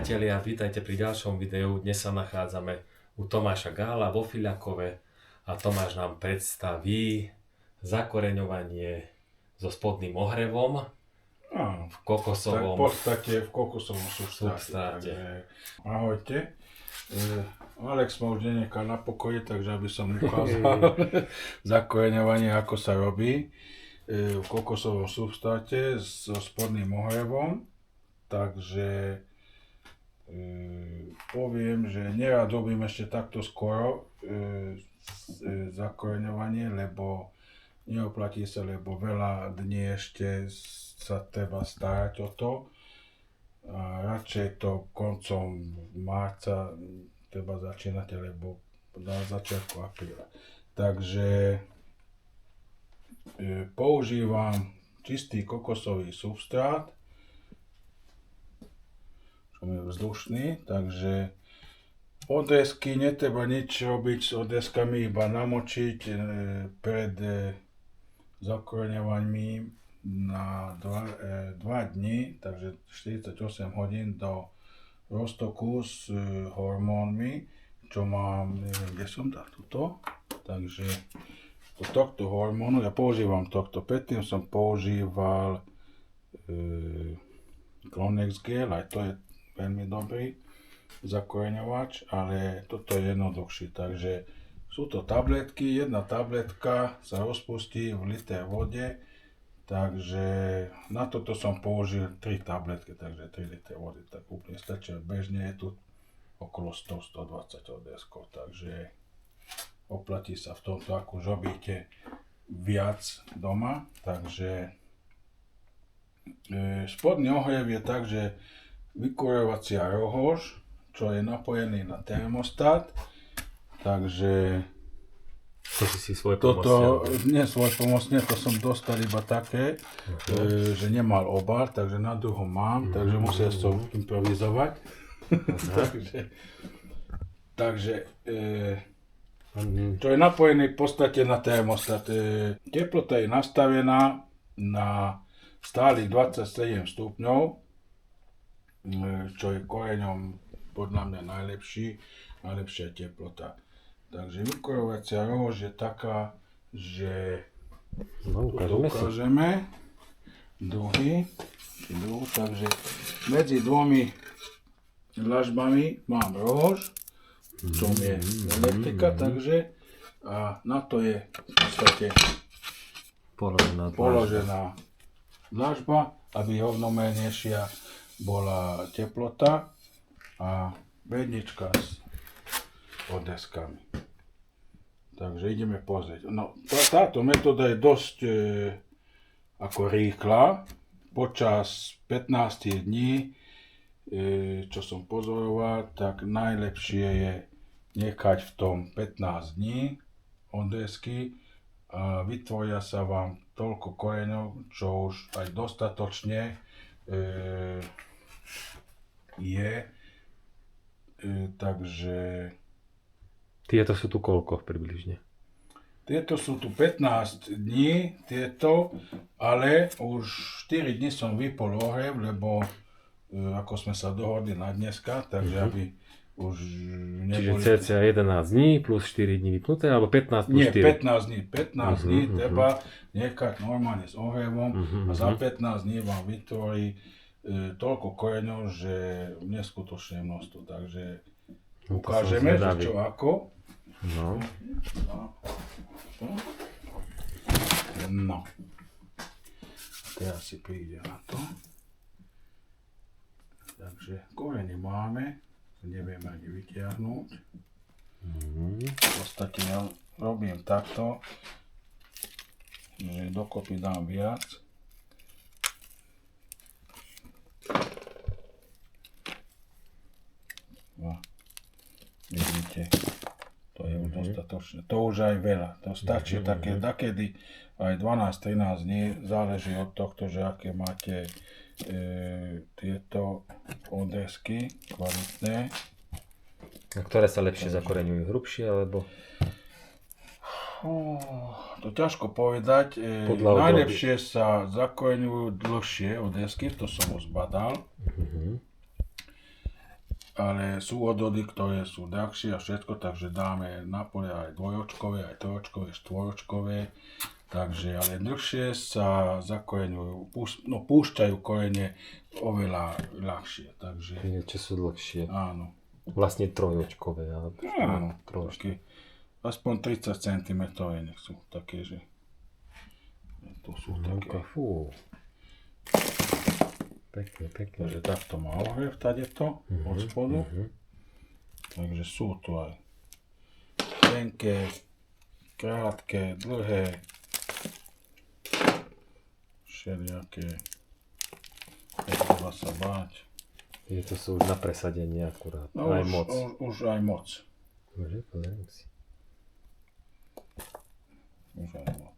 priatelia, vítajte pri ďalšom videu. Dnes sa nachádzame u Tomáša Gála vo Fiľakove a Tomáš nám predstaví zakoreňovanie so spodným ohrevom v kokosovom v podstate v kokosovom substráte. Ahojte. Alex ma už nenechal na pokoji, takže aby som ukázal zakoreňovanie, ako sa robí v kokosovom substráte so spodným ohrevom. Takže poviem, že nerad robím ešte takto skoro zakoreňovanie, lebo neoplatí sa, lebo veľa dní ešte sa treba starať o to. A radšej to koncom marca treba začínať, alebo na začiatku apríla. Takže používam čistý kokosový substrát, je vzdušný, takže odrezky netreba nič robiť s odrezkami, iba namočiť pred zakoreňovaním na 2 dní, takže 48 hodín do roztoku s hormónmi, čo mám, neviem, kde som dal toto, takže do tohto hormónu, ja používam tohto, predtým som používal Clonex Gel, aj to je veľmi dobrý zakoreňovač, ale toto je jednoduchší, takže sú to tabletky, jedna tabletka sa rozpustí v liter vode, takže na toto som použil 3 tabletky, takže 3 liter vody, tak úplne stačí, bežne je tu okolo 100-120 odrezkov, takže oplatí sa v tomto, ako už robíte viac doma, takže spodný ohrev je tak, že vykurovacia rohož, čo je napojený na termostat, takže to si svoj toto, nie svoj pomocne, to som dostal iba také, že nemal obal, takže na druhom mám, takže musel som improvizovať. takže čo je napojený v podstate na termostat. Teplota je nastavená na stálych 27 stupňov, čo je koreňom podľa mňa najlepšia teplota. Takže vykurovacia rohož je taká, že tu ukážeme druhú, takže medzi dvomi dlažbami mám rohož, čo je elektrika, takže a na to je v podstate položená dlažba, aby rovnomernejšia bola teplota a bednička s odrezkami. Takže ideme pozrieť. No, táto metóda je dosť ako rýchla. Počas 15 dní, čo som pozoroval, tak najlepšie je nechať v tom 15 dní odrezky a vytvoria sa vám toľko koreňov, čo už aj dostatočne je, takže tieto sú tu koľko približne? Tieto sú tu 15 dní, ale už 4 dní som vypol ohrev, lebo ako sme sa dohodli na dneska, takže aby už neboli... Čiže cca 11 dní plus 4 dní vypnuté, alebo 15 plus 4? Nie, 15 dní. 15 dní treba nechať normálne s ohrevom a za 15 dní vám vytvorí toľko koreňov, že neskutočné množstvo. Takže ukážeme, že čo ako. No. Teraz si príde na to. Takže korene máme, nevieme ani vytiahnuť. V podstate ja robím takto, že dokopy dám viac. No, vidíte, to je už dostatočné. To už aj veľa, to stačí také, takedy aj 12-13 dní, záleží od tohto, že aké máte tieto odrezky kvalitné. A ktoré sa lepšie zakoreňujú, hrubšie alebo? To ťažko povedať. Najlepšie sa zakoreňujú dlhšie odrezky, to som už zbadal. ale sú odrody, ktoré sú drahšie a všetko, takže dáme na pole aj dvojočkové, aj trojočkové, štvoročkové. Takže, ale dlhšie sa zakoreňujú, púšťajú korene oveľa ľahšie, takže Niečo sú dlhšie. áno. Vlastne trojočkové. Áno, trojočkové. také, aspoň 30 cm nech sú také, že to sú také. Fú. Pekne. Takže takto má ohrev tadeto od spodu. Takže sú tu aj tenké, krátke, dlhé, všelijaké. Netreba sa báť. To sú už na presadenie akurát. No Aj už, moc. Už aj moc. Dobre, pozriem si. Už aj moc.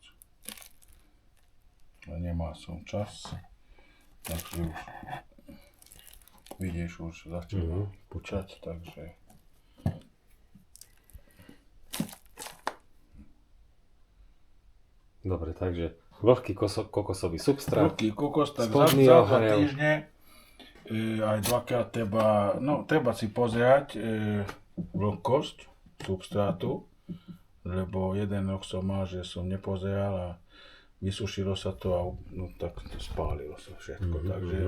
A nemá som čas. Takže už vidíš, už začína pučať, takže Dobre, takže vlhký kokosový substrát. veľký kokos, tak spodný za 2 ohrev. týždne aj dvakrát treba si pozerať vlhkosť substrátu, lebo jeden rok som mal, že som nepozeral a vysušilo sa to a tak spálilo sa všetko. Takže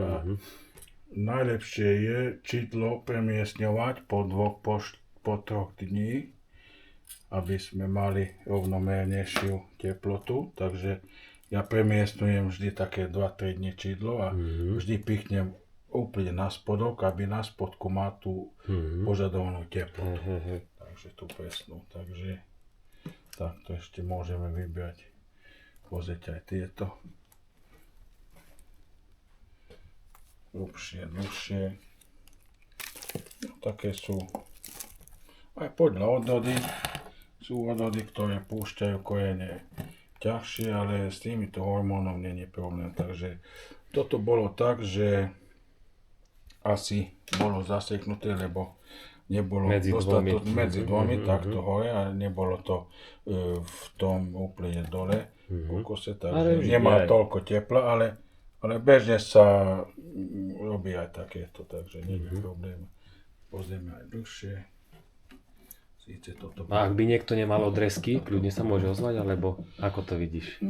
najlepšie je čidlo premiesňovať po 3 dní, aby sme mali rovnomernejšiu teplotu. Takže ja premiesňujem vždy také 2-3 dní čidlo a vždy pichnem úplne na spodok, aby na spodku má tú požadovanú teplotu. Takže tú presnú. Takže takto ešte môžeme vybrať. Pozrieť aj tieto. Hrubšie, dlhšie. No, také sú aj podľa odrody. Sú odrody, ktoré púšťajú korene ťažšie, ale s týmito hormónom nie je problém. Takže toto bolo tak, že asi bolo zaseknuté, lebo nebolo Medzi dvomi takto hore a nebolo to v tom úplne dole kokose, takže nemá toľko tepla, ale bežne sa robí aj takéto, takže nie je problém. Pozrieme aj dlhšie. Síce toto A ak by niekto nemal odrezky, kľudne sa môže ozvať, alebo ako to vidíš?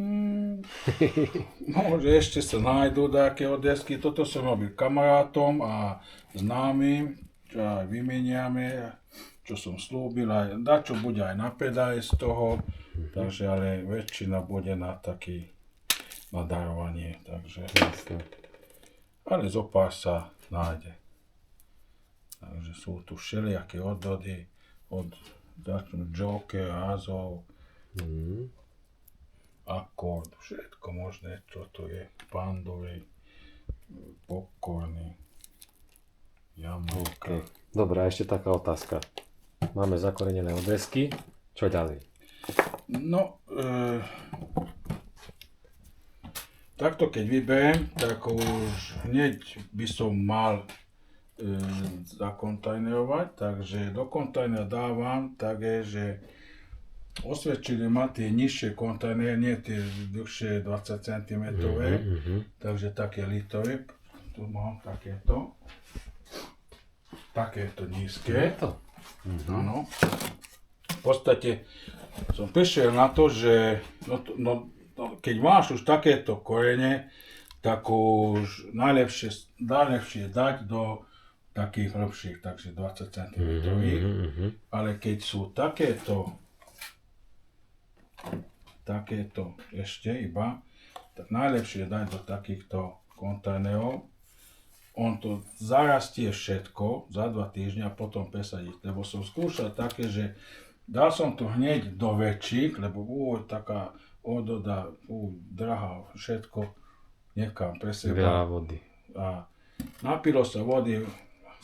Môže ešte sa nájdú nejaké odrezky. Toto som robil kamarátom a známym, čo aj vymeniame, čo som slúbil, aj dačo bude aj na pedále z toho, takže ale väčšina bude na taký na darovanie, takže ale zopár sa nájde. Takže sú tu všelijaké odrody, od Joker, Azov, Akord, všetko možné, čo tu je, Pandory, Popcorny, Jamaica. Dobre, a ešte taká otázka. Máme zakorenené odrezky, čo ďalej? No, takto keď vyberiem, tak už hneď by som mal zakontajnerovať, takže do kontajnera dávam také, že osvedčili ma tie nižšie kontajnery, nie tie dlhšie 20 cm, takže také litrové, tu mám takéto nízke, áno. V podstate som prišiel na to, že keď máš už takéto korene, tak už najlepšie dať do takých hĺbších, takže 20 cm. Ale keď sú takéto ešte iba, tak najlepšie dať do takýchto kontajnerov. On to zarastie všetko za 2 týždňa a potom presadiť. Lebo som skúšal také, že dal som to hneď do väčších, lebo taká odroda, drahá, všetko niekam pre seba. Veľa vody. A napilo sa vody,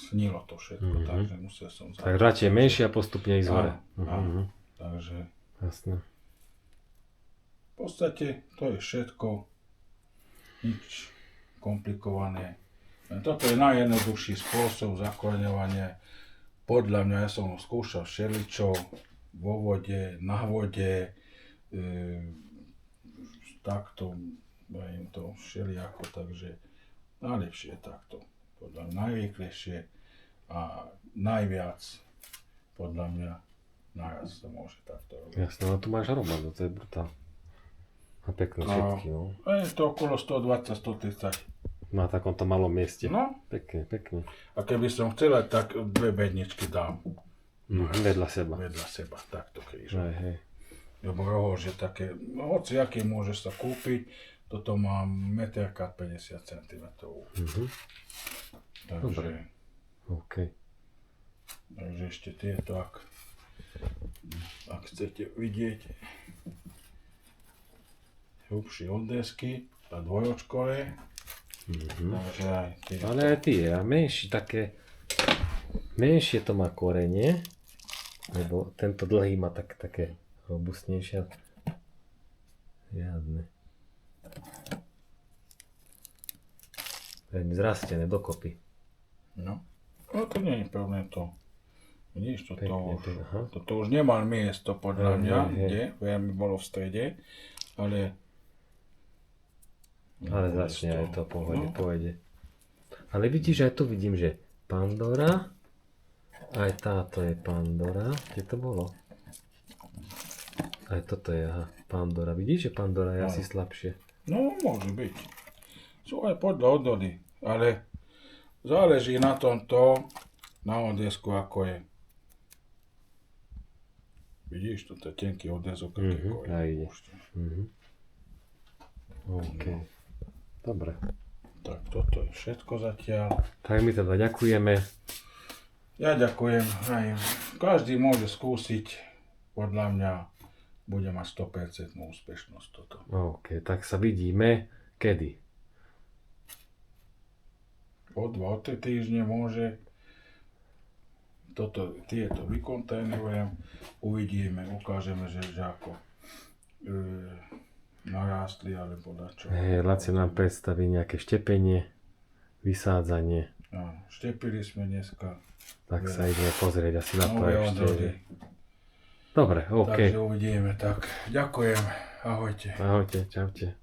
snilo to všetko, takže musel som Tak radšej menšie a postupne ísť hore. Takže Jasné. v podstate to je všetko, nič komplikované. Toto je najjednoduchší spôsob zakoreňovania. Podľa mňa, ja som ho skúšal všeličo, vo vode, na vode, takto, neviem to všelijako, takže najlepšie je takto. Podľa mňa najrýchlejšie A najviac, podľa mňa, naraz sa môže takto robiť. Jasné, ale tu máš Romano, to je brutál. A pekné všetky, no. Je to okolo 120-130. Na takomto malom mieste. No, Pekne, pekne. a keby som chcel, tak dve bedničky dám Vedľa seba. vedľa seba, takto krížom. Hej, hej. Lebo rohož je také, hoci aký môžeš sa kúpiť, toto má 1,50 cm. Takže, Dobre. OK. takže ešte tieto, ak chcete vidieť, hrubšie oddesky a dvojočkové. Takže aj tie. Ale aj tie, a menšie také, menšie to má korenie, lebo tento dlhý má také robustnejšie. Jadne. Veľmi zrastené dokopy. No, to nie je pevné to. Vidíš, Pekne, aha. toto už nemal miesto podľa mňa, hej. kde veľmi bolo v strede, ale Začne aj to No. pôjde. Ale vidíš, aj tu vidím, že Pandora, aj táto je Pandora. Kde to bolo? Aj toto je, aha, Pandora. Vidíš, že Pandora je asi slabšie. No, môže byť. Sú aj podľa odhody, ale záleží na tomto, na odesku, ako je. Vidíš, toto je tenký odezok, ako je. A ide. OK. Dobre. Tak toto je všetko zatiaľ. Tak my teda ďakujeme. Ja ďakujem. Aj každý môže skúsiť. Podľa mňa bude mať 100% úspešnosť toto. OK, tak sa vidíme kedy? O 2-3 týždne môže. Tieto vykontajnujem. Uvidíme, ukážeme, že ako narástli alebo dačo. Laci nám predstaví nejaké štepenie, vysádzanie. No, štepili sme dneska. Tak sa ideme pozrieť asi na to Nové ešte. odrody. Dobre, OK. Takže uvidíme. Tak, ďakujem. Ahojte. Ahojte, čaute.